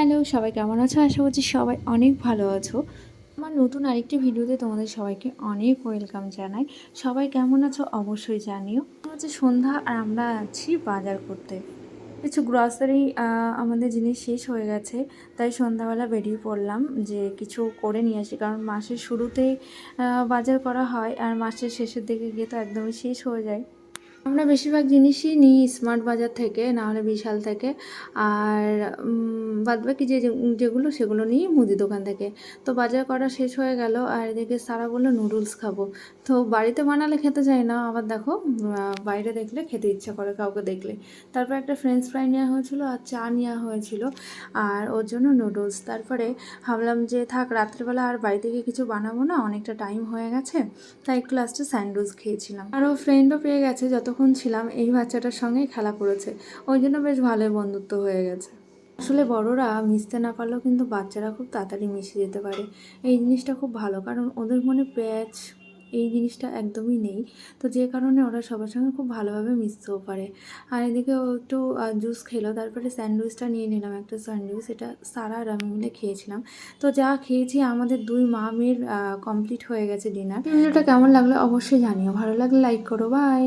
Hello, সবাই কেমন আছো? আশা করছি সবাই অনেক ভালো আছো। আমার নতুন আরেকটি ভিডিওতে তোমাদের সবাইকে অনেক ওয়েলকাম জানাই। সবাই কেমন আছো অবশ্যই জানিও। হচ্ছে সন্ধ্যা আর আমরা আছি বাজার করতে। কিছু গ্রসারি আমাদের জিনিস শেষ হয়ে গেছে, তাই সন্ধ্যাবেলা বেরিয়ে পড়লাম যে কিছু করে নিয়ে আসি। কারণ মাসের শুরুতেই বাজার করা হয় আর মাসের শেষের দিকে গিয়ে তো একদমই শেষ হয়ে যায়। আমরা বেশিরভাগ জিনিসই নিই স্মার্ট বাজার থেকে, নাহলে বিশাল থেকে। আর বাদবাকি যেগুলো সেগুলো নিই মুদি দোকান থেকে। তো বাজার করা শেষ হয়ে গেল আর এদিকে সারা বললো নুডলস খাবো। তো বাড়িতে বানালে খেতে চাই না, আবার দেখো বাইরে দেখলে খেতে ইচ্ছা করে কাউকে দেখলে। তারপর একটা ফ্রেঞ্চ ফ্রাই নেওয়া হয়েছিল আর চা নেওয়া হয়েছিল, আর ওর জন্য নুডলস। তারপরে ভাবলাম যে থাক, রাত্রেবেলা আর বাড়ি থেকে কিছু বানাবো না, অনেকটা টাইম হয়ে গেছে, তাই একটু লাস্টে স্যান্ডউইচ খেয়েছিলাম। আরও ফ্রেন্ডও পেয়ে গেছে, যতক্ষণ ছিলাম এই বাচ্চাটার সঙ্গেই খেলা করেছে, ওই জন্য বেশ ভালোই বন্ধুত্ব হয়ে গেছে। আসলে বড়রা মিশতে না পারলেও কিন্তু বাচ্চারা খুব তাড়াতাড়ি মিশে যেতে পারে, এই জিনিসটা খুব ভালো, কারণ ওদের মনে প্যাচ এই জিনিসটা একদমই নেই। তো যে কারণে ওরা সবার সঙ্গে খুব ভালোভাবে মিশতেও পারে। আর এদিকে ও একটু জুস খেলো, তারপরে স্যান্ডউইচটা নিয়ে নিলাম, একটা স্যান্ডউইচ, এটা সারা আর আমি মিলে খেয়েছিলাম। তো যা খেয়েছি আমাদের দুই মা মেয়ের কমপ্লিট হয়ে গেছে ডিনার। ভিডিওটা কেমন লাগলো অবশ্যই জানিও, ভালো লাগলে লাইক করো, বাই।